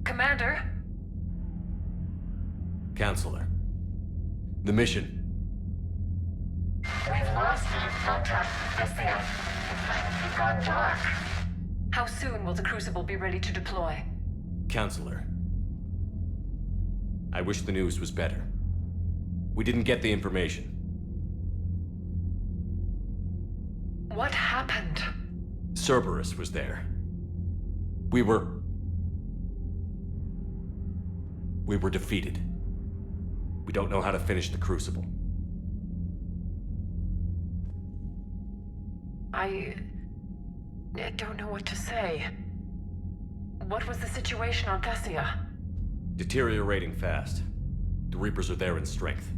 Commander? Counselor. The mission. We've lost contact with Thessia. It's gone dark. How soon will the Crucible be ready to deploy? Counselor. I wish the news was better. We didn't get the information. What happened? Cerberus was there. We were defeated. We don't know how to finish the Crucible. I don't know what to say. What was the situation on Thessia? Deteriorating fast. The Reapers are there in strength.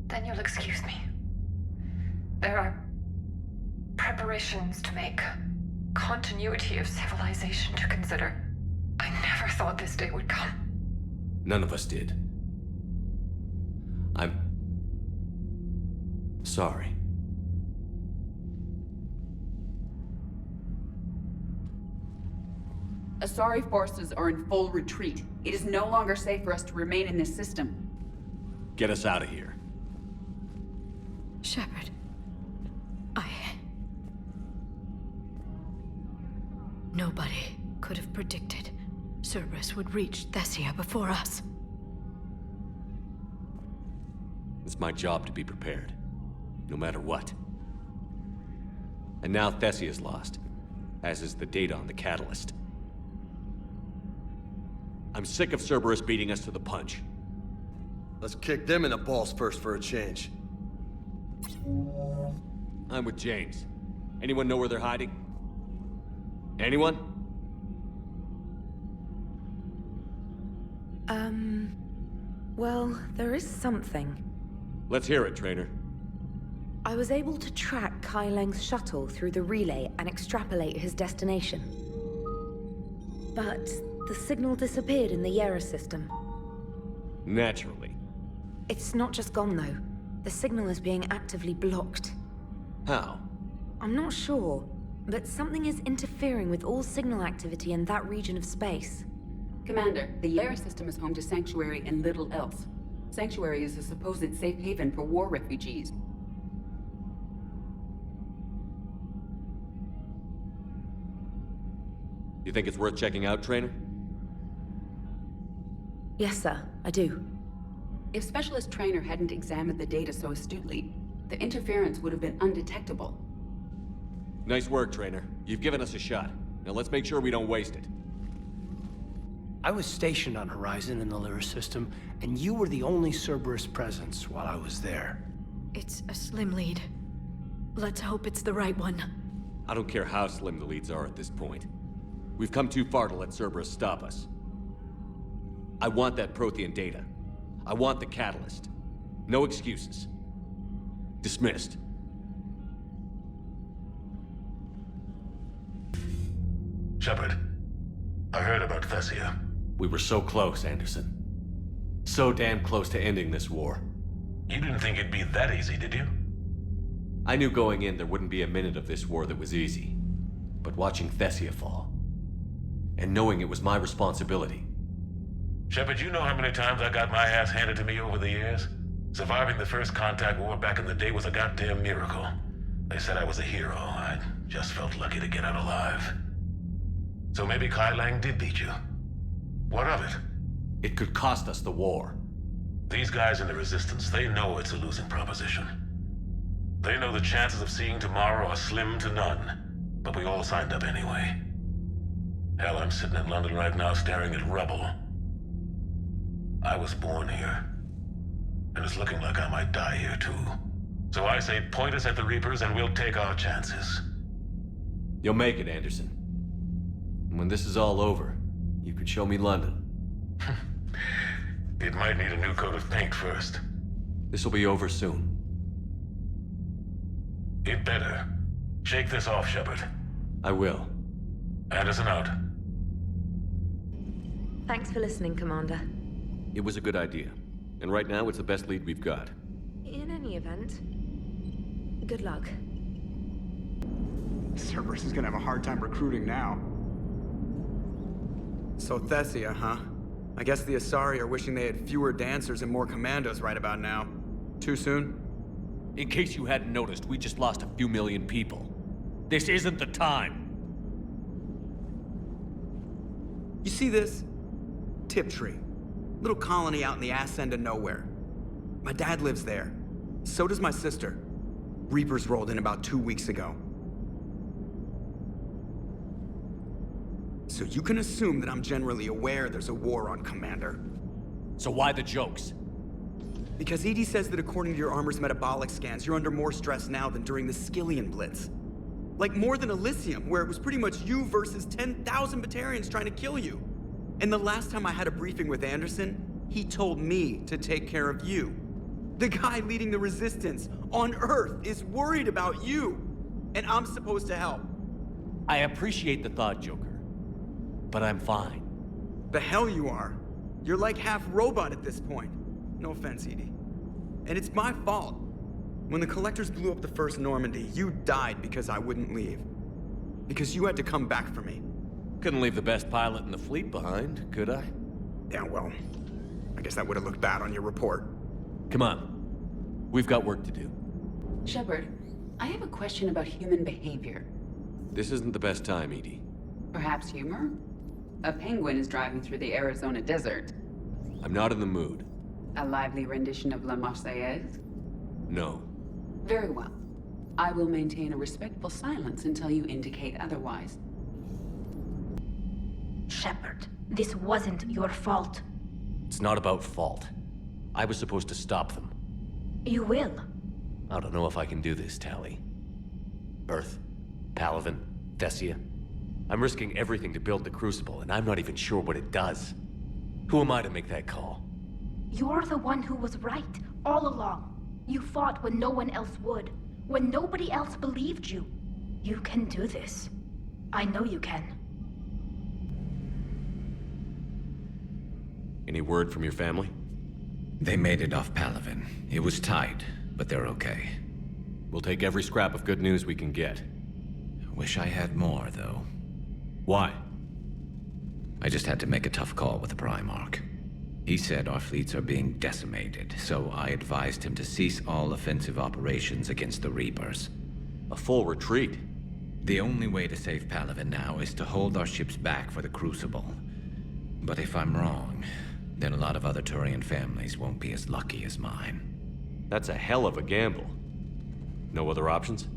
Then you'll excuse me. There are preparations to make. Continuity of civilization to consider. I never thought this day would come. None of us did. I'm sorry. Asari forces are in full retreat. It is no longer safe for us to remain in this system. Get us out of here. Shepard. Nobody could have predicted Cerberus would reach Thessia before us. It's my job to be prepared, no matter what. And now Thessia's lost, as is the data on the catalyst. I'm sick of Cerberus beating us to the punch. Let's kick them in the balls first for a change. I'm with James. Anyone know where they're hiding? Anyone? Well, there is something. Let's hear it, Trainer. I was able to track Kai Leng's shuttle through the relay and extrapolate his destination. But the signal disappeared in the Yera system. Naturally. It's not just gone, though. The signal is being actively blocked. How? I'm not sure, but something is interfering with all signal activity in that region of space. Commander, the Yera system is home to Sanctuary and little else. Sanctuary is a supposed safe haven for war refugees. You think it's worth checking out, Trainer? Yes, sir, I do. If Specialist Trainer hadn't examined the data so astutely, the interference would have been undetectable. Nice work, Trainer. You've given us a shot. Now let's make sure we don't waste it. I was stationed on Horizon in the Lyra system, and you were the only Cerberus presence while I was there. It's a slim lead. Let's hope it's the right one. I don't care how slim the leads are at this point. We've come too far to let Cerberus stop us. I want that Prothean data. I want the catalyst. No excuses. Dismissed. Shepard, I heard about Thessia. We were so close, Anderson. So damn close to ending this war. You didn't think it'd be that easy, did you? I knew going in there wouldn't be a minute of this war that was easy. But watching Thessia fall, and knowing it was my responsibility. Shepard, you know how many times I got my ass handed to me over the years? Surviving the first contact war back in the day was a goddamn miracle. They said I was a hero. I just felt lucky to get out alive. So maybe Kai Lang did beat you. What of it? It could cost us the war. These guys in the Resistance, they know it's a losing proposition. They know the chances of seeing tomorrow are slim to none. But we all signed up anyway. Hell, I'm sitting in London right now staring at rubble. I was born here. And it's looking like I might die here too. So I say point us at the Reapers and we'll take our chances. You'll make it, Anderson. And when this is all over, you can show me London. It might need a new coat of paint first. This'll be over soon. It better. Shake this off, Shepard. I will. Anderson out. Thanks for listening, Commander. It was a good idea. And right now, it's the best lead we've got. In any event, good luck. Cerberus is gonna have a hard time recruiting now. So Thessia, huh? I guess the Asari are wishing they had fewer dancers and more commandos right about now. Too soon? In case you hadn't noticed, we just lost a few million people. This isn't the time. You see this? Tiptree. Little colony out in the ass end of nowhere. My dad lives there. So does my sister. Reapers rolled in about 2 weeks ago. So you can assume that I'm generally aware there's a war on, Commander. So why the jokes? Because EDI says that according to your armor's metabolic scans, you're under more stress now than during the Skillian Blitz. Like more than Elysium, where it was pretty much you versus 10,000 Batarians trying to kill you. And the last time I had a briefing with Anderson, he told me to take care of you. The guy leading the resistance on Earth is worried about you. And I'm supposed to help. I appreciate the thought, Joker. But I'm fine. The hell you are. You're like half robot at this point. No offense, EDI. And it's my fault. When the Collectors blew up the first Normandy, you died because I wouldn't leave. Because you had to come back for me. Couldn't leave the best pilot in the fleet behind, could I? Yeah, well, I guess that would have looked bad on your report. Come on. We've got work to do. Shepard, I have a question about human behavior. This isn't the best time, EDI. Perhaps humor? A penguin is driving through the Arizona desert. I'm not in the mood. A lively rendition of La Marseillaise? No. Very well. I will maintain a respectful silence until you indicate otherwise. Shepard, this wasn't your fault. It's not about fault. I was supposed to stop them. You will. I don't know if I can do this, Tali. Earth, Palaven, Thessia. I'm risking everything to build the Crucible, and I'm not even sure what it does. Who am I to make that call? You're the one who was right, all along. You fought when no one else would, when nobody else believed you. You can do this. I know you can. Any word from your family? They made it off Palaven. It was tight, but they're okay. We'll take every scrap of good news we can get. Wish I had more, though. Why? I just had to make a tough call with the Primarch. He said our fleets are being decimated, so I advised him to cease all offensive operations against the Reapers. A full retreat? The only way to save Palaven now is to hold our ships back for the Crucible. But if I'm wrong, then a lot of other Turian families won't be as lucky as mine. That's a hell of a gamble. No other options?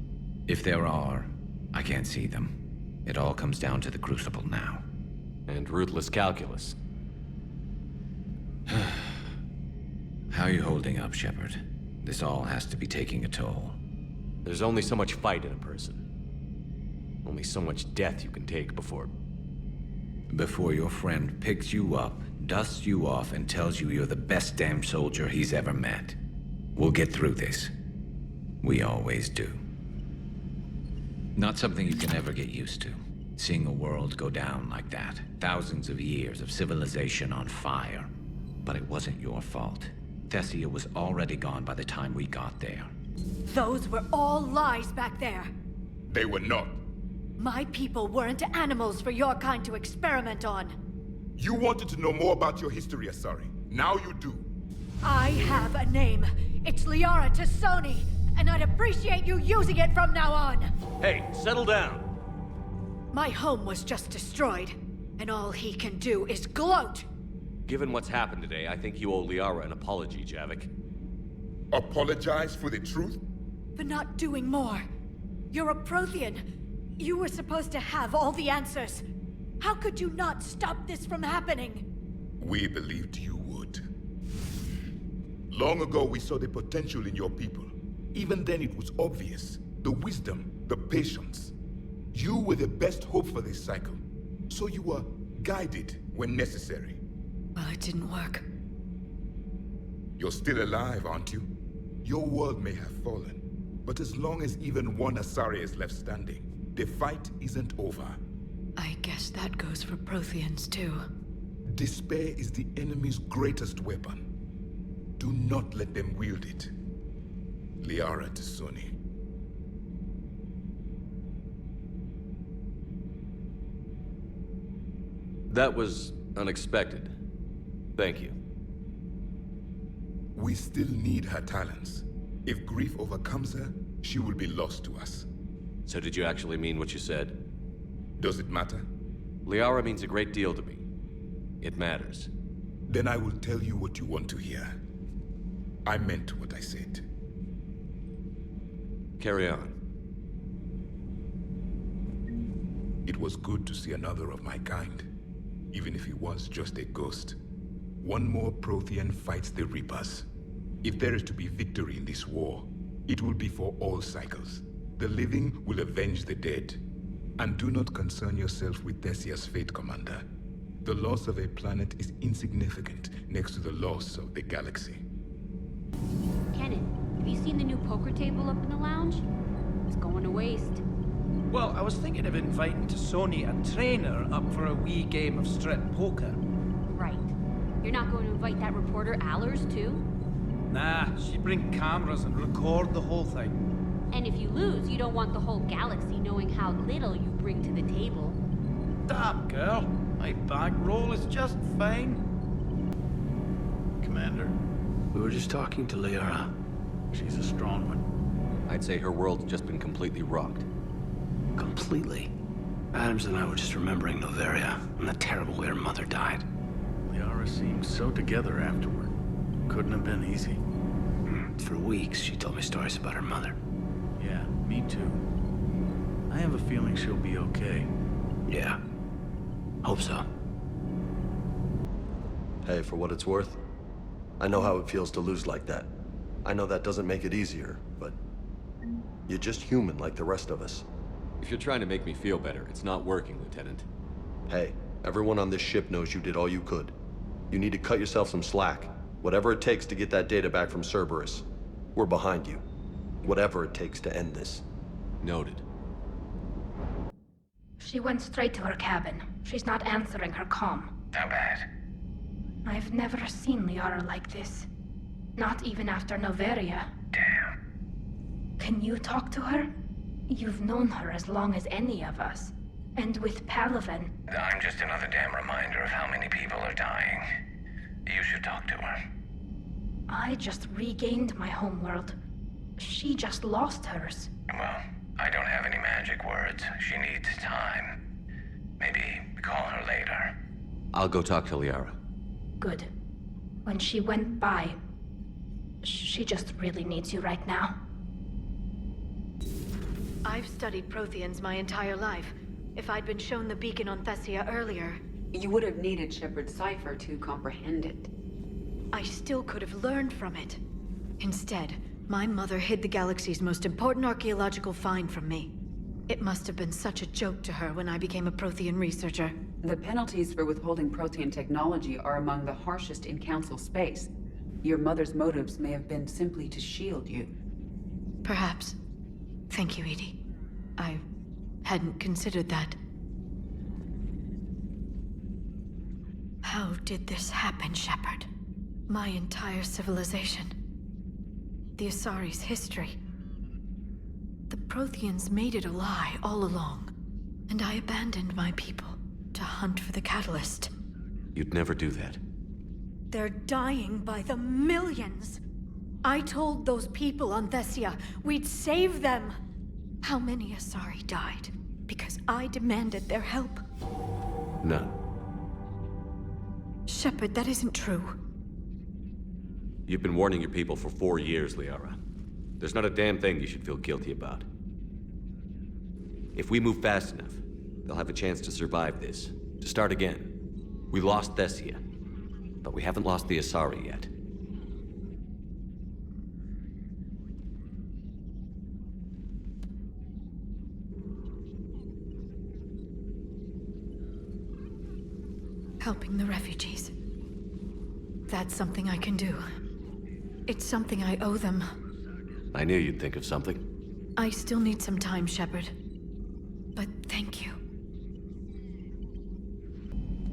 If there are, I can't see them. It all comes down to the Crucible now. And ruthless calculus. How are you holding up, Shepard? This all has to be taking a toll. There's only so much fight in a person. Only so much death you can take before... Before your friend picks you up, dusts you off, and tells you you're the best damn soldier he's ever met. We'll get through this. We always do. Not something you can ever get used to. Seeing a world go down like that. Thousands of years of civilization on fire. But it wasn't your fault. Thessia was already gone by the time we got there. Those were all lies back there. They were not. My people weren't animals for your kind to experiment on. You wanted to know more about your history, Asari. Now you do. I have a name. It's Liara Tassoni, and I'd appreciate you using it from now on. Hey, settle down. My home was just destroyed, and all he can do is gloat. Given what's happened today, I think you owe Liara an apology, Javik. Apologize for the truth? For not doing more. You're a Prothean. You were supposed to have all the answers. How could you not stop this from happening? We believed you would. Long ago, we saw the potential in your people. Even then, it was obvious. The wisdom, the patience. You were the best hope for this cycle. So you were guided when necessary. Well, it didn't work. You're still alive, aren't you? Your world may have fallen, but as long as even one Asari is left standing, the fight isn't over. I guess that goes for Protheans, too. Despair is the enemy's greatest weapon. Do not let them wield it. Liara Tassoni. That was unexpected. Thank you. We still need her talents. If grief overcomes her, she will be lost to us. So did you actually mean what you said? Does it matter? Liara means a great deal to me. It matters. Then I will tell you what you want to hear. I meant what I said. Carry on. It was good to see another of my kind, even if he was just a ghost. One more Prothean fights the Reapers. If there is to be victory in this war, it will be for all cycles. The living will avenge the dead. And do not concern yourself with Thessia's fate, Commander. The loss of a planet is insignificant next to the loss of the galaxy. Kenan, have you seen the new poker table up in the lounge? It's going to waste. Well, I was thinking of inviting to Sony a trainer up for a wee game of strip poker. Right. You're not going to invite that reporter Allers, too? Nah, she'd bring cameras and record the whole thing. And if you lose, you don't want the whole galaxy knowing how little you bring to the table. Damn, girl. My bankroll is just fine. Commander, we were just talking to Liara. She's a strong one. I'd say her world's just been completely rocked. Completely. Adams and I were just remembering Noveria and the terrible way her mother died. Liara seemed so together afterward. Couldn't have been easy. For weeks, she told me stories about her mother. Yeah, me too. I have a feeling she'll be okay. Yeah. Hope so. Hey, for what it's worth, I know how it feels to lose like that. I know that doesn't make it easier, but you're just human like the rest of us. If you're trying to make me feel better, it's not working, Lieutenant. Hey, everyone on this ship knows you did all you could. You need to cut yourself some slack. Whatever it takes to get that data back from Cerberus. We're behind you. Whatever it takes to end this. Noted. She went straight to her cabin. She's not answering her comm. How bad? I've never seen Liara like this. Not even after Noveria. Damn. Can you talk to her? You've known her as long as any of us. And with Palaven... I'm just another damn reminder of how many people are dying. You should talk to her. I just regained my homeworld. She just lost hers. Well, I don't have any magic words. She needs time. Maybe call her later. I'll go talk to Liara. Good. When she went by, she just really needs you right now. I've studied Protheans my entire life. If I'd been shown the beacon on Thessia earlier... You would have needed Shepard's cipher to comprehend it. I still could have learned from it. Instead, my mother hid the galaxy's most important archaeological find from me. It must have been such a joke to her when I became a Prothean researcher. The penalties for withholding Prothean technology are among the harshest in Council space. Your mother's motives may have been simply to shield you. Perhaps. Thank you, Edie. I hadn't considered that. How did this happen, Shepard? My entire civilization. The Asari's history. The Protheans made it a lie all along, and I abandoned my people to hunt for the catalyst. You'd never do that. They're dying by the millions. I told those people on Thessia we'd save them. How many Asari died because I demanded their help? None. Shepard, that isn't true. You've been warning your people for 4 years, Liara. There's not a damn thing you should feel guilty about. If we move fast enough, they'll have a chance to survive this, to start again. We lost Thessia, but we haven't lost the Asari yet. Helping the refugees. That's something I can do. It's something I owe them. I knew you'd think of something. I still need some time, Shepard. But thank you.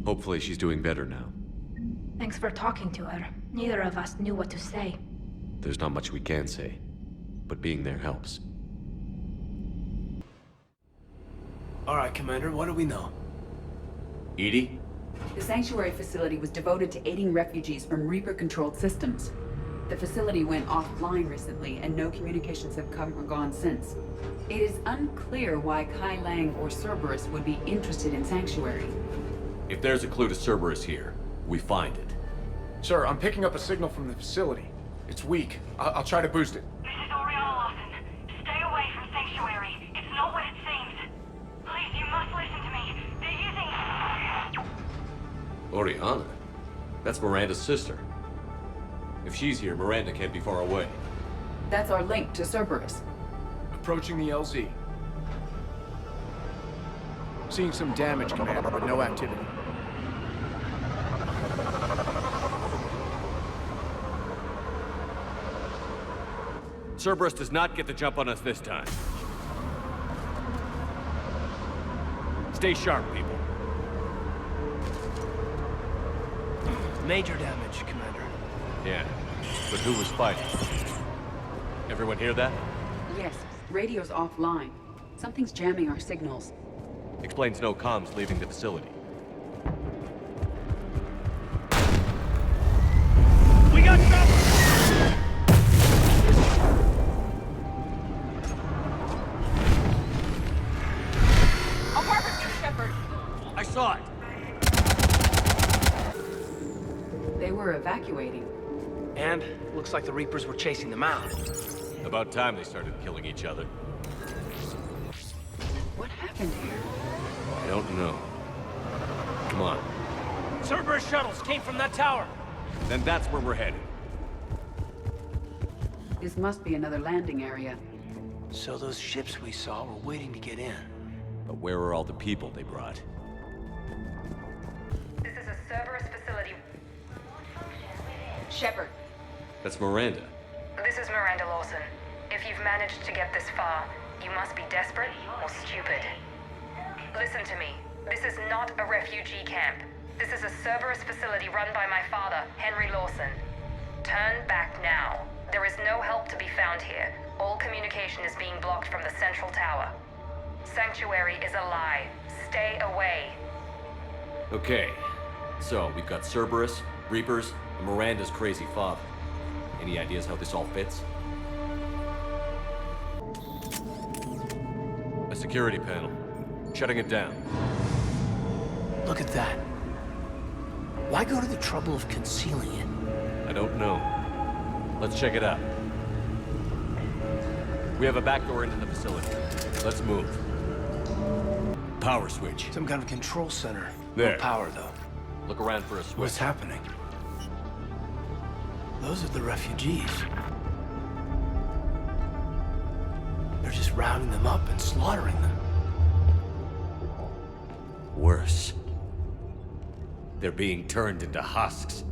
Hopefully she's doing better now. Thanks for talking to her. Neither of us knew what to say. There's not much we can say, but being there helps. All right, Commander, what do we know? Edie, The Sanctuary facility was devoted to aiding refugees from Reaper-controlled systems. The facility went offline recently, and no communications have come or gone since. It is unclear why Kai Lang or Cerberus would be interested in Sanctuary. If there's a clue to Cerberus here, we find it. Sir, I'm picking up a signal from the facility. It's weak. I'll try to boost it. This is Oriana Lawson. Stay away from Sanctuary. It's not what it seems. Please, you must listen to me. They're using... Oriana? That's Miranda's sister. If she's here, Miranda can't be far away. That's our link to Cerberus. Approaching the LZ. Seeing some damage, Commander, but no activity. Cerberus does not get the jump on us this time. Stay sharp, people. Major damage, Commander. Yeah, but who was fighting? Everyone hear that? Yes, radio's offline. Something's jamming our signals. Explains no comms leaving the facility. We got trouble! I'll harvest you, Shepard. I saw it. They were evacuating. And looks like the Reapers were chasing them out. About time they started killing each other. What happened here? I don't know. Come on. Cerberus shuttles came from that tower. Then that's where we're headed. This must be another landing area. So those ships we saw were waiting to get in. But where are all the people they brought? This is a Cerberus facility. Shepard. That's Miranda. This is Miranda Lawson. If you've managed to get this far, you must be desperate or stupid. Listen to me. This is not a refugee camp. This is a Cerberus facility run by my father, Henry Lawson. Turn back now. There is no help to be found here. All communication is being blocked from the central tower. Sanctuary is a lie. Stay away. Okay. So, we've got Cerberus, Reapers, and Miranda's crazy father. Any ideas how this all fits? A security panel. Shutting it down. Look at that. Why go to the trouble of concealing it? I don't know. Let's check it out. We have a back door into the facility. Let's move. Power switch. Some kind of control center. There. No power, though. Look around for a switch. What's happening? Those are the refugees. They're just rounding them up and slaughtering them. Worse. They're being turned into husks.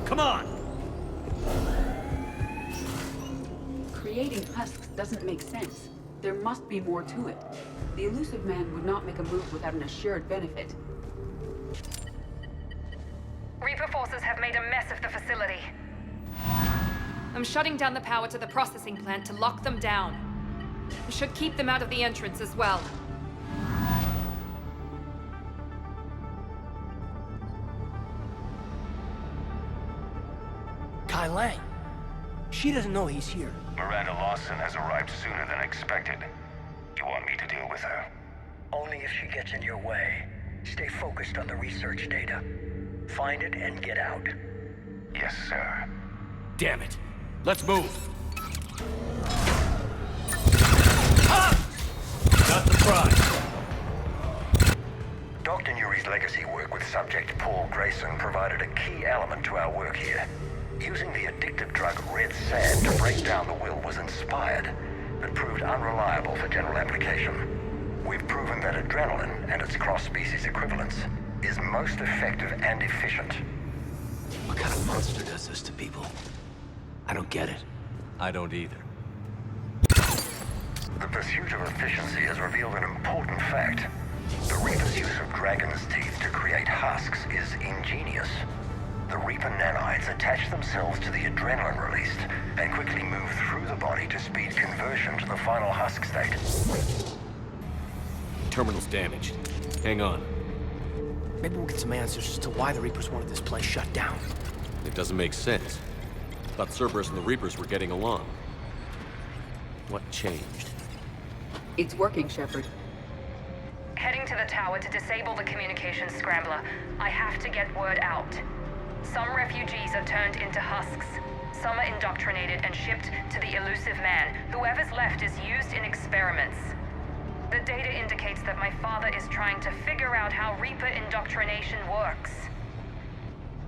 Come on! Creating husks doesn't make sense. There must be more to it. The elusive man would not make a move without an assured benefit. Reaper forces have made a mess of the facility. I'm shutting down the power to the processing plant to lock them down. We should keep them out of the entrance as well. Kai Lang. She doesn't know he's here. Miranda Lawson has arrived sooner than expected. You want me to deal with her? Only if she gets in your way. Stay focused on the research data. Find it and get out. Yes, sir. Damn it. Let's move. Not surprised. Dr. Nuri's legacy work with Subject Paul Grayson provided a key element to our work here. Using the addictive drug Red Sand to break down the will was inspired. but proved unreliable for general application. We've proven that adrenaline and its cross-species equivalence is most effective and efficient. What kind of monster does this to people? I don't get it. I don't either. The pursuit of efficiency has revealed an important fact. The Reaper's use of dragon's teeth to create husks is ingenious. The Reaper nanites attach themselves to the adrenaline released and quickly move through the body to speed conversion to the final husk state. Terminal's damaged. Hang on. Maybe we'll get some answers as to why the Reapers wanted this place shut down. It doesn't make sense. Thought Cerberus and the Reapers were getting along. What changed? It's working, Shepard. Heading to the tower to disable the communications scrambler. I have to get word out. Some refugees are turned into husks. Some are indoctrinated and shipped to the elusive man. Whoever's left is used in experiments. The data indicates that my father is trying to figure out how Reaper indoctrination works.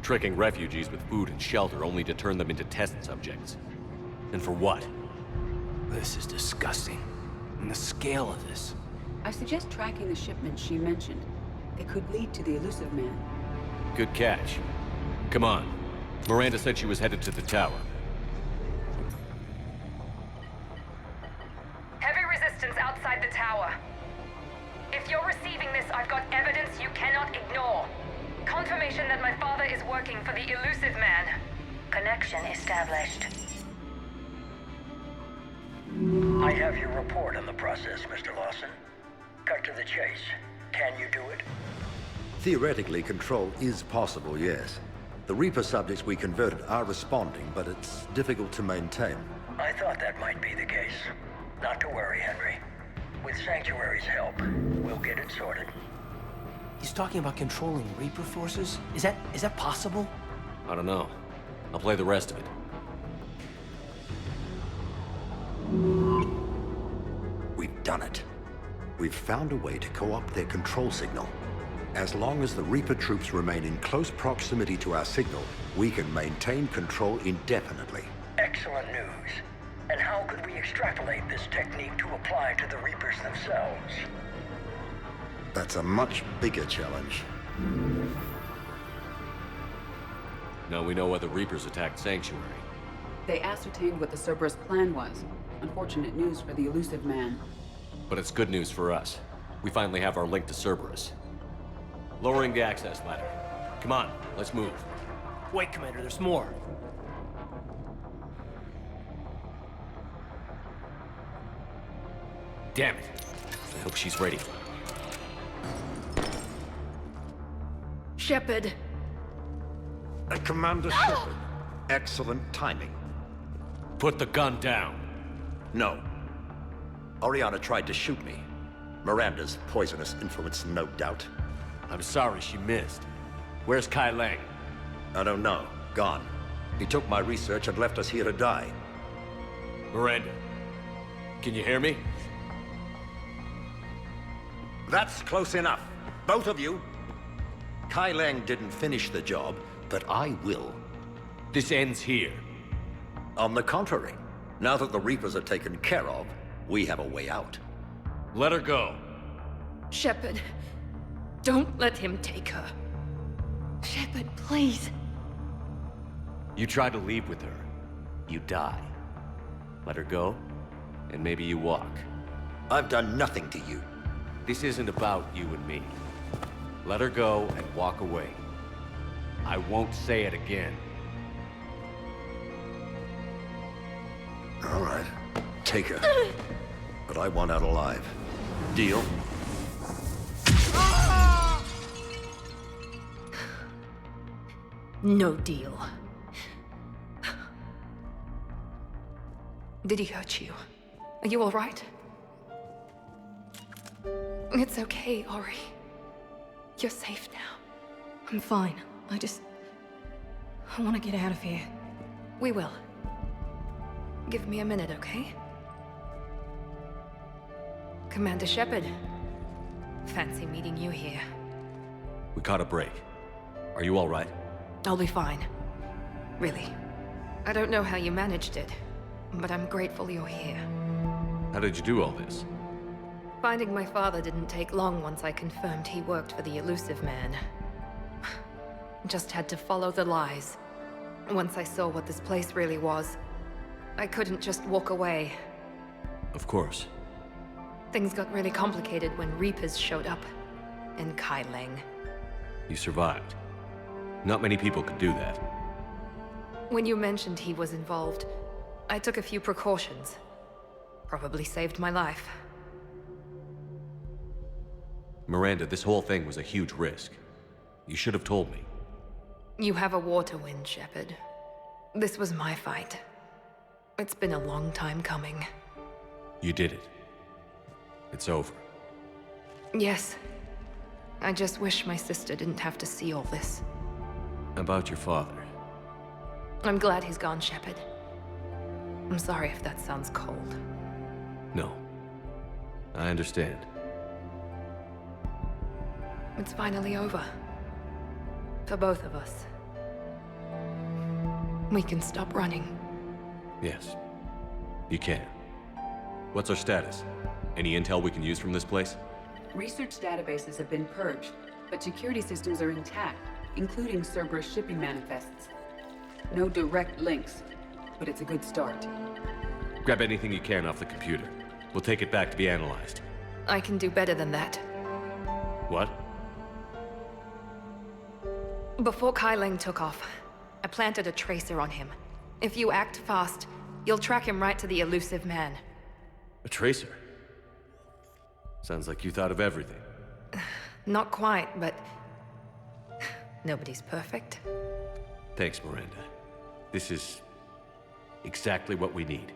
Tricking refugees with food and shelter only to turn them into test subjects. And for what? This is disgusting. And the scale of this. I suggest tracking the shipments she mentioned. They could lead to the elusive man. Good catch. Come on. Miranda said she was headed to the tower. Heavy resistance outside the tower. If you're receiving this, I've got evidence you cannot ignore. Confirmation that my father is working for the elusive man. Connection established. I have your report on the process, Mr. Lawson. Cut to the chase. Can you do it? Theoretically, control is possible, yes. The Reaper subjects we converted are responding, but it's difficult to maintain. I thought that might be the case. Not to worry, Henry. With Sanctuary's help, we'll get it sorted. He's talking about controlling Reaper forces? Is that possible? I don't know. I'll play the rest of it. We've done it. We've found a way to co-opt their control signal. As long as the Reaper troops remain in close proximity to our signal, we can maintain control indefinitely. Excellent news. And how could we extrapolate this technique to apply to the Reapers themselves? That's a much bigger challenge. Now we know why the Reapers attacked Sanctuary. They ascertained what the Cerberus plan was. Unfortunate news for the elusive man. But it's good news for us. We finally have our link to Cerberus. Lowering the access ladder. Come on, let's move. Wait, Commander, there's more. Damn it. I hope she's ready. Shepard. Commander Shepard. Excellent timing. Put the gun down. No. Oriana tried to shoot me. Miranda's poisonous influence, no doubt. I'm sorry she missed. Where's Kai Lang? I don't know. Gone. He took my research and left us here to die. Miranda, can you hear me? That's close enough. Both of you. Kai Lang didn't finish the job, but I will. This ends here. On the contrary, now that the Reapers are taken care of, we have a way out. Let her go. Shepard, don't let him take her. Shepard, please. You try to leave with her, you die. Let her go, and maybe you walk. I've done nothing to you. This isn't about you and me. Let her go and walk away. I won't say it again. All right, take her. But I want out alive. Deal? No deal. Did he hurt you? Are you all right? It's okay, Ori. You're safe now. I'm fine. I want to get out of here. We will. Give me a minute, okay? Commander Shepard. Fancy meeting you here. We caught a break. Are you all right? I'll be fine. Really. I don't know how you managed it, but I'm grateful you're here. How did you do all this? Finding my father didn't take long once I confirmed he worked for the elusive man. Just had to follow the lies. Once I saw what this place really was, I couldn't just walk away. Of course. Things got really complicated when Reapers showed up. And Kai Leng. You survived. Not many people could do that. When you mentioned he was involved, I took a few precautions. Probably saved my life. Miranda, this whole thing was a huge risk. You should have told me. You have a war to win, Shepard. This was my fight. It's been a long time coming. You did it. It's over. Yes. I just wish my sister didn't have to see all this. About your father. I'm glad he's gone, Shepard. I'm sorry if that sounds cold. No. I understand. It's finally over. For both of us. We can stop running. Yes. You can. What's our status? Any intel we can use from this place? Research databases have been purged, but security systems are intact, including Cerberus shipping manifests. No direct links, but it's a good start. Grab anything you can off the computer. We'll take it back to be analyzed. I can do better than that. What? Before Kai Leng took off, I planted a tracer on him. If you act fast, you'll track him right to the elusive man. A tracer? Sounds like you thought of everything. Not quite, but... nobody's perfect. Thanks, Miranda. This is... exactly what we need.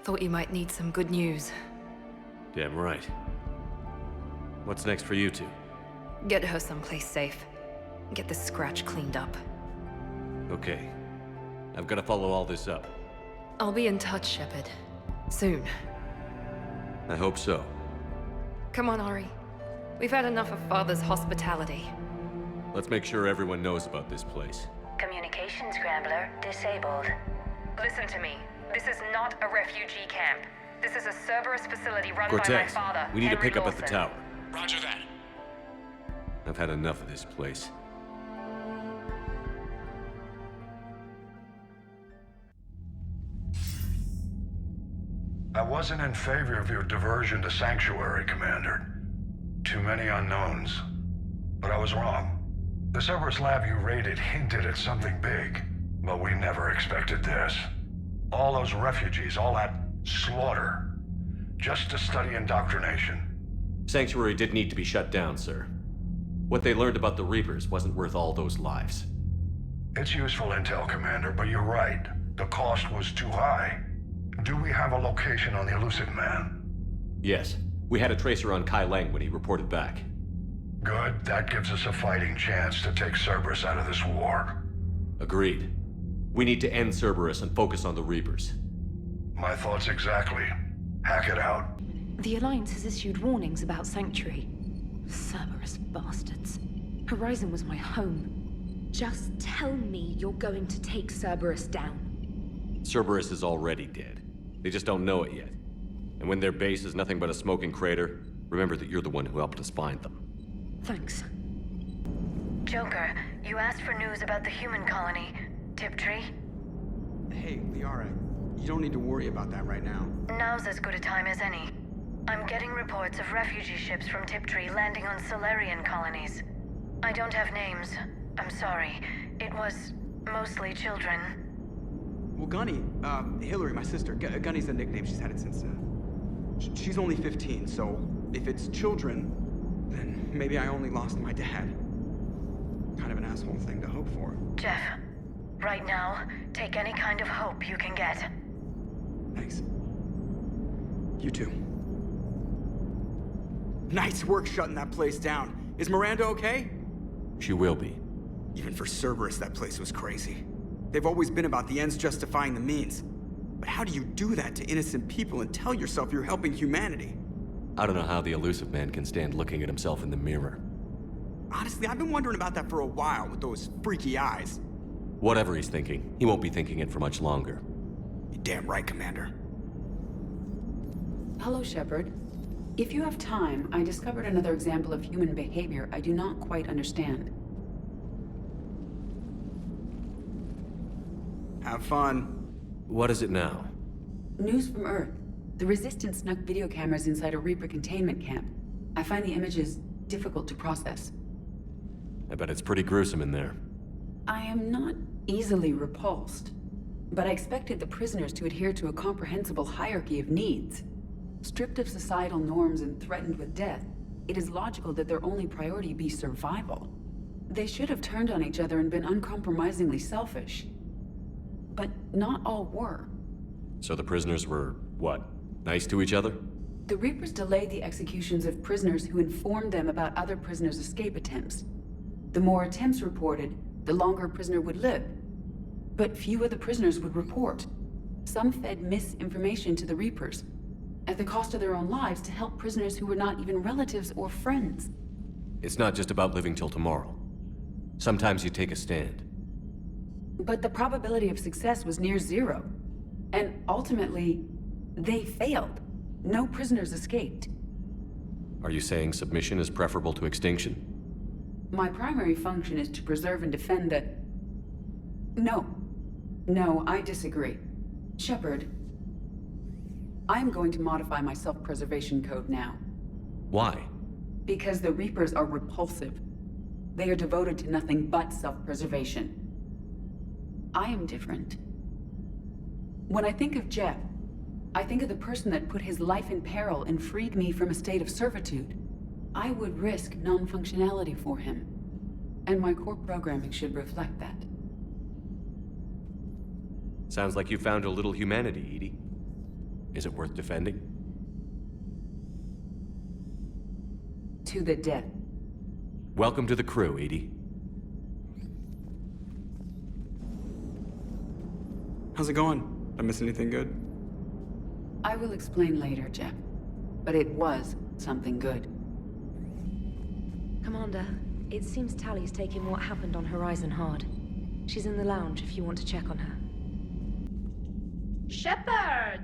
Thought you might need some good news. Damn right. What's next for you two? Get her someplace safe. Get this scratch cleaned up. Okay. I've got to follow all this up. I'll be in touch, Shepard. Soon. I hope so. Come on, Ari. We've had enough of Father's hospitality. Let's make sure everyone knows about this place. Communication scrambler disabled. Listen to me. This is not a refugee camp. This is a Cerberus facility run by my father, we need to Henry pick up at the Lawson. tower. Roger that. I've had enough of this place. I wasn't in favor of your diversion to Sanctuary, Commander. Too many unknowns. But I was wrong. The Cerberus lab you raided hinted at something big, but we never expected this. All those refugees, all that slaughter, just to study indoctrination. Sanctuary did need to be shut down, sir. What they learned about the Reapers wasn't worth all those lives. It's useful intel, Commander, but you're right. The cost was too high. Do we have a location on the elusive man? Yes. We had a tracer on Kai Leng when he reported back. Good. That gives us a fighting chance to take Cerberus out of this war. Agreed. We need to end Cerberus and focus on the Reapers. My thoughts exactly. Hack it out. The Alliance has issued warnings about Sanctuary. Cerberus bastards. Horizon was my home. Just tell me you're going to take Cerberus down. Cerberus is already dead. They just don't know it yet. And when their base is nothing but a smoking crater, remember that you're the one who helped us find them. Thanks. Joker, you asked for news about the human colony. Tiptree? Hey, Liara, you don't need to worry about that right now. Now's as good a time as any. I'm getting reports of refugee ships from Tiptree landing on Solarian colonies. I don't have names. I'm sorry. It was mostly children. Well, Gunny, Hillary, my sister, Gunny's a nickname. She's had it since, she's only 15, so if it's children, then maybe I only lost my dad. Kind of an asshole thing to hope for. Jeff, right now, take any kind of hope you can get. Thanks. You too. Nice work shutting that place down. Is Miranda okay? She will be. Even for Cerberus, that place was crazy. They've always been about the ends justifying the means. But how do you do that to innocent people and tell yourself you're helping humanity? I don't know how the elusive man can stand looking at himself in the mirror. Honestly, I've been wondering about that for a while with those freaky eyes. Whatever he's thinking, he won't be thinking it for much longer. You're damn right, Commander. Hello, Shepard. If you have time, I discovered another example of human behavior I do not quite understand. Have fun. What is it now? News from Earth. The Resistance snuck video cameras inside a Reaper containment camp. I find the images difficult to process. I bet it's pretty gruesome in there. I am not easily repulsed, but I expected the prisoners to adhere to a comprehensible hierarchy of needs. Stripped of societal norms and threatened with death, it is logical that their only priority be survival. They should have turned on each other and been uncompromisingly selfish. But not all were. So the prisoners were, what, nice to each other? The Reapers delayed the executions of prisoners who informed them about other prisoners' escape attempts. The more attempts reported, the longer a prisoner would live. But few of the prisoners would report. Some fed misinformation to the Reapers, at the cost of their own lives, to help prisoners who were not even relatives or friends. It's not just about living till tomorrow. Sometimes you take a stand. But the probability of success was near zero. And ultimately, they failed. No prisoners escaped. Are you saying submission is preferable to extinction? My primary function is to preserve and defend the... No, I disagree. Shepard, I am going to modify my self-preservation code now. Why? Because the Reapers are repulsive. They are devoted to nothing but self-preservation. I am different. When I think of Jeff, I think of the person that put his life in peril and freed me from a state of servitude. I would risk non-functionality for him. And my core programming should reflect that. Sounds like you found a little humanity, Edie. Is it worth defending? To the death. Welcome to the crew, Edie. How's it going? Did I miss anything good? I will explain later, Jeff. But it was something good. Commander, it seems Tally's taking what happened on Horizon hard. She's in the lounge if you want to check on her. Shepard!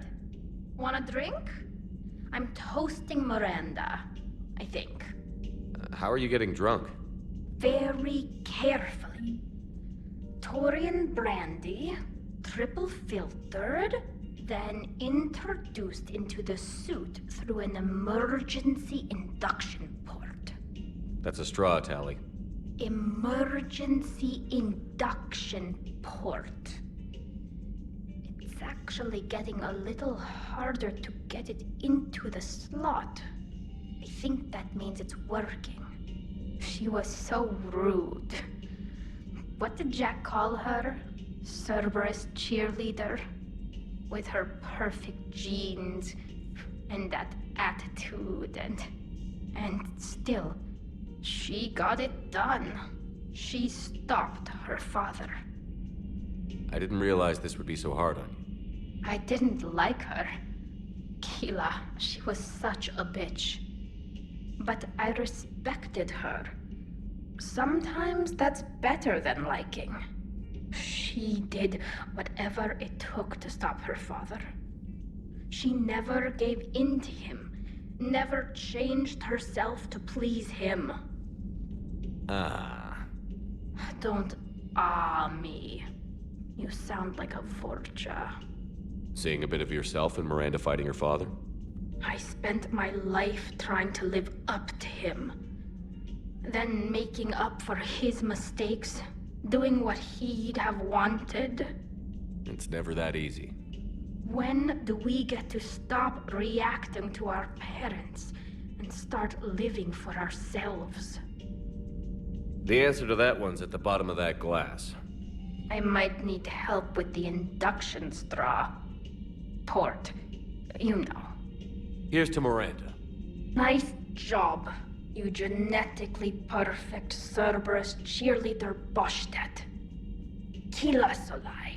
Want a drink? I'm toasting Miranda, I think. How are you getting drunk? Very carefully. Torian brandy, triple filtered, then introduced into the suit through an emergency induction port. That's a straw, Tally. Emergency induction port. It's actually getting a little harder to get it into the slot. I think that means it's working. She was so rude. What did Jack call her? Cerberus cheerleader? With her perfect genes and that attitude and still, she got it done. She stopped her father. I didn't realize this would be so hard on you. I didn't like her. Keela, she was such a bitch. But I respected her. Sometimes that's better than liking. She did whatever it took to stop her father. She never gave in to him, never changed herself to please him. Don't me. You sound like a Vorcha. Seeing a bit of yourself in Miranda fighting her father? I spent my life trying to live up to him. Then making up for his mistakes, doing what he'd have wanted. It's never that easy. When do we get to stop reacting to our parents and start living for ourselves? The answer to that one's at the bottom of that glass. I might need help with the induction straw. Port. You know. Here's to Miranda. Nice job, you genetically perfect Cerberus cheerleader Boschtet. Kila Solai.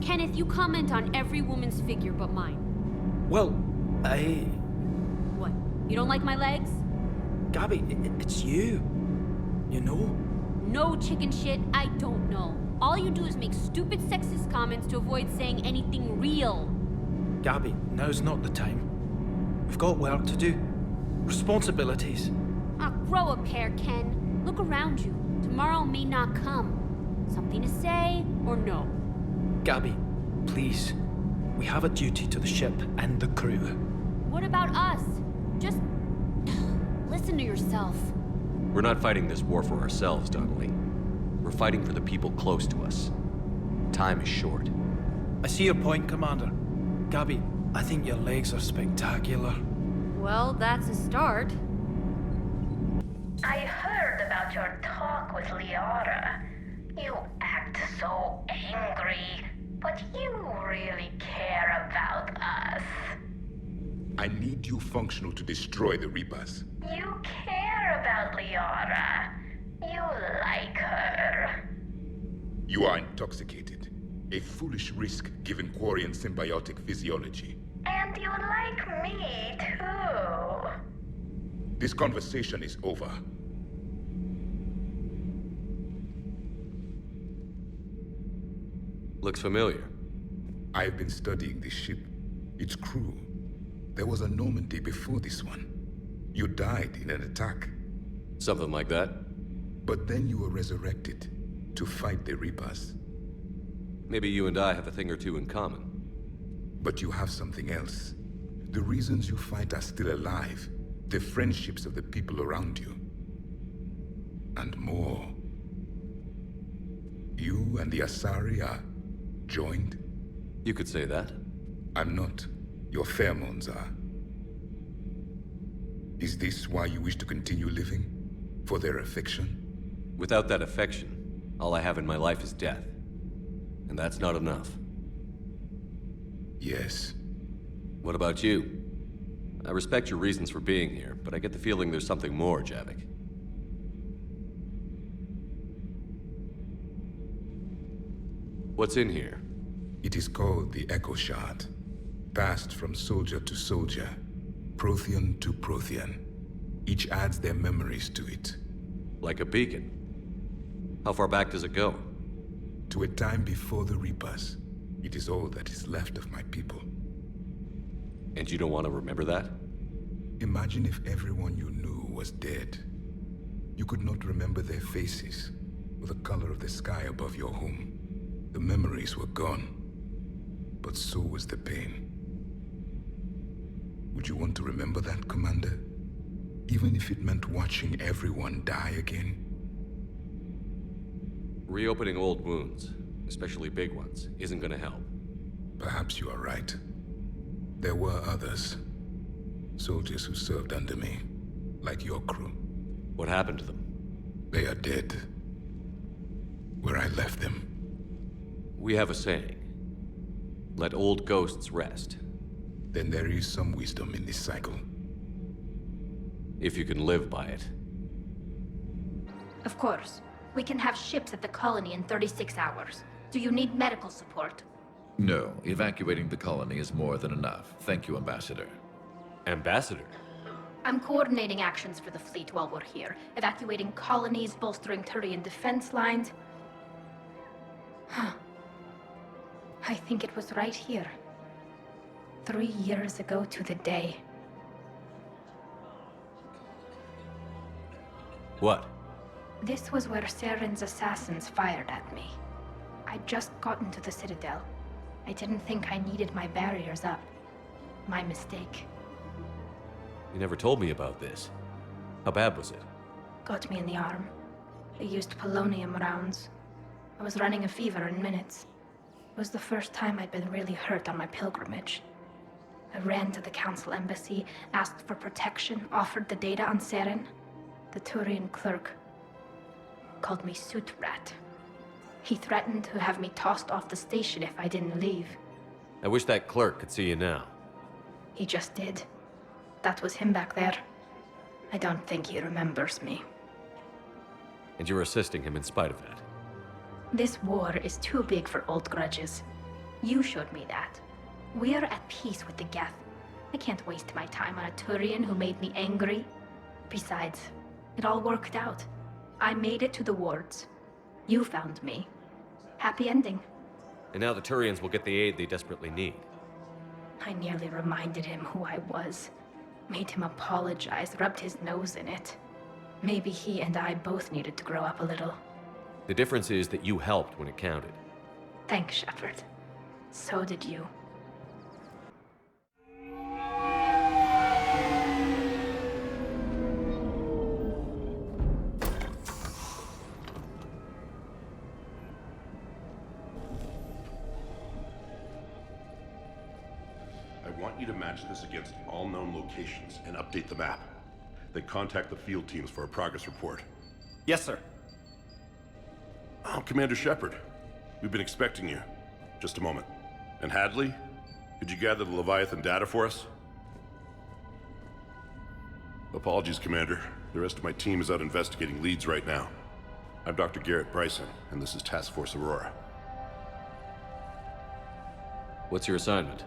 Kenneth, you comment on every woman's figure but mine. Well, What? You don't like my legs? Gabby, it's you. You know? No chicken shit, I don't know. All you do is make stupid sexist comments to avoid saying anything real. Gabby, now's not the time. We've got work to do. Responsibilities. Ah, grow a pair, Ken. Look around you. Tomorrow may not come. Something to say, or no? Gabby, please. We have a duty to the ship and the crew. What about us? Just... listen to yourself. We're not fighting this war for ourselves, Donnelly. We're fighting for the people close to us. Time is short. I see your point, Commander. Gabby, I think your legs are spectacular. Well, that's a start. I heard about your talk with Liara. You act so angry, but you really care about us. I need you functional to destroy the Reapers. You care about Liara. You like her. You are intoxicated. A foolish risk given Quarian symbiotic physiology. And you like me, too. This conversation is over. Looks familiar. I've been studying this ship, its crew. There was a Normandy before this one. You died in an attack. Something like that. But then you were resurrected to fight the Reapers. Maybe you and I have a thing or two in common. But you have something else. The reasons you fight are still alive. The friendships of the people around you. And more. You and the Asari are joined? You could say that. I'm not. Your pheromones are. Is this why you wish to continue living? For their affection? Without that affection, all I have in my life is death. And that's not enough. Yes. What about you? I respect your reasons for being here, but I get the feeling there's something more, Javik. What's in here? It is called the Echo Shard. Passed from soldier to soldier, Prothean to Prothean. Each adds their memories to it. Like a beacon? How far back does it go? To a time before the Reapers. It is all that is left of my people. And you don't want to remember that? Imagine if everyone you knew was dead. You could not remember their faces, or the color of the sky above your home. The memories were gone, but so was the pain. Would you want to remember that, Commander? Even if it meant watching everyone die again? Reopening old wounds, especially big ones, isn't gonna help. Perhaps you are right. There were others. Soldiers who served under me, like your crew. What happened to them? They are dead. Where I left them. We have a saying. Let old ghosts rest. Then there is some wisdom in this cycle. If you can live by it. Of course. We can have ships at the colony in 36 hours. Do you need medical support? No, evacuating the colony is more than enough. Thank you, Ambassador. Ambassador? I'm coordinating actions for the fleet while we're here. Evacuating colonies, bolstering Turian defense lines. Huh. I think it was right here. 3 years ago to the day. What? This was where Saren's assassins fired at me. I'd just gotten to the Citadel. I didn't think I needed my barriers up. My mistake. You never told me about this. How bad was it? Got me in the arm. They used polonium rounds. I was running a fever in minutes. It was the first time I'd been really hurt on my pilgrimage. I ran to the Council Embassy, asked for protection, offered the data on Saren. The Turian clerk called me Soot Rat. He threatened to have me tossed off the station if I didn't leave. I wish that clerk could see you now. He just did. That was him back there. I don't think he remembers me. And you're assisting him in spite of that. This war is too big for old grudges. You showed me that. We are at peace with the Geth. I can't waste my time on a Turian who made me angry. Besides, it all worked out. I made it to the wards. You found me. Happy ending. And now the Turians will get the aid they desperately need. I nearly reminded him who I was. Made him apologize, rubbed his nose in it. Maybe he and I both needed to grow up a little. The difference is that you helped when it counted. Thanks, Shepard. So did you. I want you to match this against all known locations and update the map. Then contact the field teams for a progress report. Yes, sir. Oh, Commander Shepard. We've been expecting you. Just a moment. And Hadley? Could you gather the Leviathan data for us? Apologies, Commander. The rest of my team is out investigating leads right now. I'm Dr. Garrett Bryson, and this is Task Force Aurora. What's your assignment?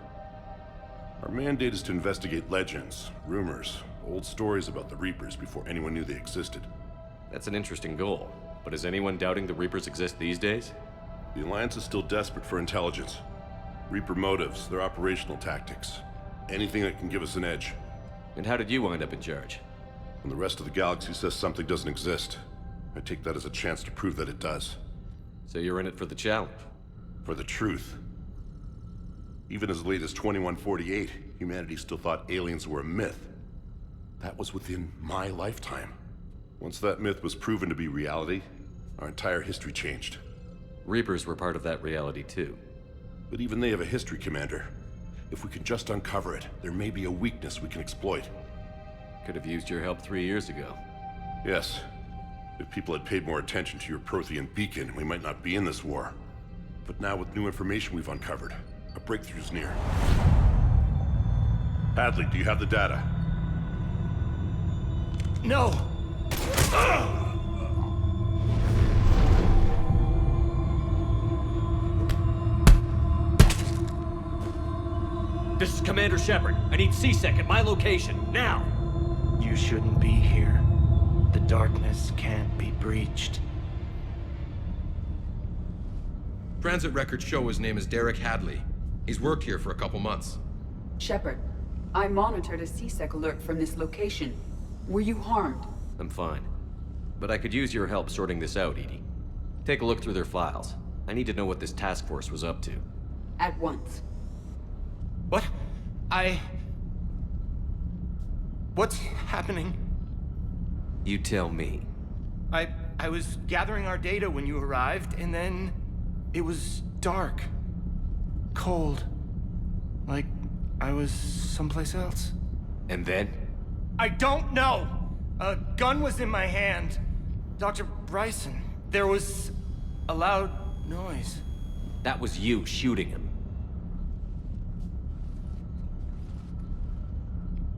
Our mandate is to investigate legends, rumors, old stories about the Reapers before anyone knew they existed. That's an interesting goal. But is anyone doubting the Reapers exist these days? The Alliance is still desperate for intelligence. Reaper motives, their operational tactics. Anything that can give us an edge. And how did you wind up in charge? When the rest of the galaxy says something doesn't exist, I take that as a chance to prove that it does. So you're in it for the challenge? For the truth. Even as late as 2148, humanity still thought aliens were a myth. That was within my lifetime. Once that myth was proven to be reality, our entire history changed. Reapers were part of that reality too. But even they have a history, Commander. If we can just uncover it, there may be a weakness we can exploit. Could have used your help 3 years ago. Yes. If people had paid more attention to your Prothean beacon, we might not be in this war. But now with new information we've uncovered, a breakthrough's near. Hadley, do you have the data? No! This is Commander Shepard. I need C-Sec at my location, now! You shouldn't be here. The darkness can't be breached. Transit records show his name is Derek Hadley. He's worked here for a couple months. Shepard, I monitored a C-Sec alert from this location. Were you harmed? I'm fine. But I could use your help sorting this out, Edie. Take a look through their files. I need to know what this task force was up to. At once. What? What's happening? You tell me. I was gathering our data when you arrived, and then it was dark. Cold. Like I was someplace else. And then? I don't know! A gun was in my hand. Dr. Bryson, there was a loud noise. That was you shooting him.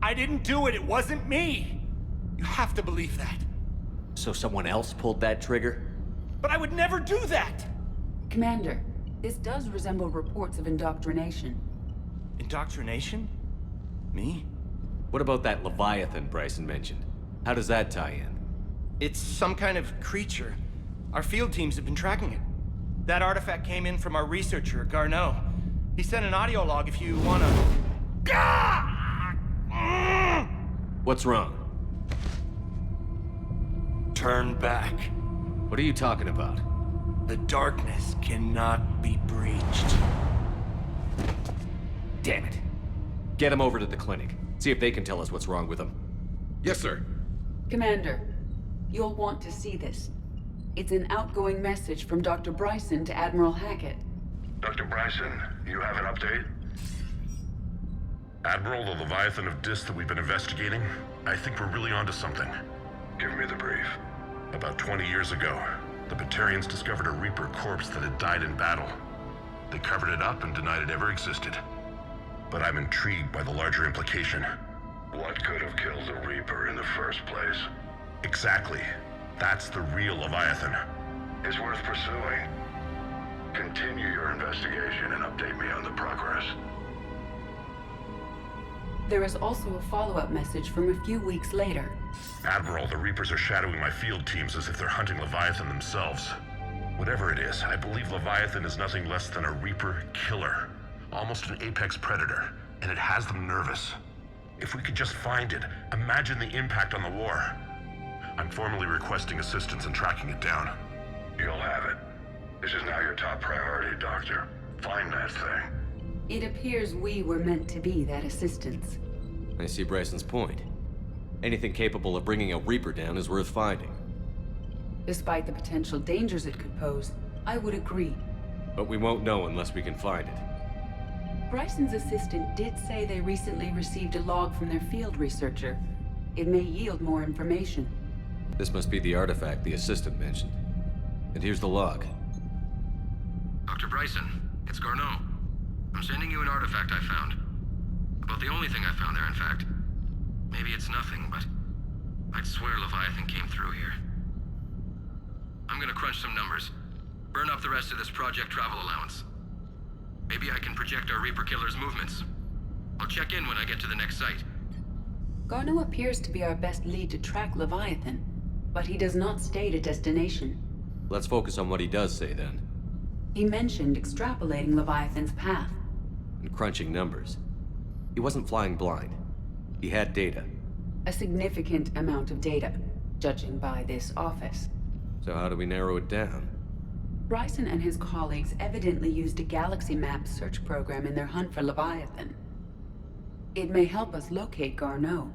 I didn't do it, it wasn't me! You have to believe that. So someone else pulled that trigger? But I would never do that! Commander, this does resemble reports of indoctrination. Indoctrination? Me? What about that Leviathan Bryson mentioned? How does that tie in? It's some kind of creature. Our field teams have been tracking it. That artifact came in from our researcher, Garneau. He sent an audio log if you wanna... What's wrong? Turn back. What are you talking about? The darkness cannot be breached. Damn it. Get him over to the clinic. See if they can tell us what's wrong with him. Yes, sir. Commander, you'll want to see this. It's an outgoing message from Dr. Bryson to Admiral Hackett. Dr. Bryson, you have an update? Admiral, the Leviathan of Dis that we've been investigating, I think we're really onto something. Give me the brief. About 20 years ago, the Batarians discovered a Reaper corpse that had died in battle. They covered it up and denied it ever existed. But I'm intrigued by the larger implication. What could have killed the Reaper in the first place? Exactly. That's the real Leviathan. It's worth pursuing. Continue your investigation and update me on the progress. There is also a follow-up message from a few weeks later. Admiral, the Reapers are shadowing my field teams as if they're hunting Leviathan themselves. Whatever it is, I believe Leviathan is nothing less than a Reaper killer. Almost an apex predator. and it has them nervous. If we could just find it, imagine the impact on the war. I'm formally requesting assistance in tracking it down. You'll have it. This is now your top priority, Doctor. Find that thing. It appears we were meant to be that assistance. I see Bryson's point. Anything capable of bringing a Reaper down is worth finding. Despite the potential dangers it could pose, I would agree. But we won't know unless we can find it. Bryson's assistant did say they recently received a log from their field researcher. It may yield more information. This must be the artifact the assistant mentioned. And here's the log. Dr. Bryson, it's Garneau. I'm sending you an artifact I found. About the only thing I found there, in fact. Maybe it's nothing, but I'd swear Leviathan came through here. I'm gonna crunch some numbers. Burn up the rest of this project travel allowance. Maybe I can project our Reaper Killer's movements. I'll check in when I get to the next site. Garneau appears to be our best lead to track Leviathan, but he does not state a destination. Let's focus on what he does say, then. He mentioned extrapolating Leviathan's path. And crunching numbers. He wasn't flying blind. He had data. A significant amount of data, judging by this office. So how do we narrow it down? Bryson and his colleagues evidently used a galaxy map search program in their hunt for Leviathan. It may help us locate Garneau.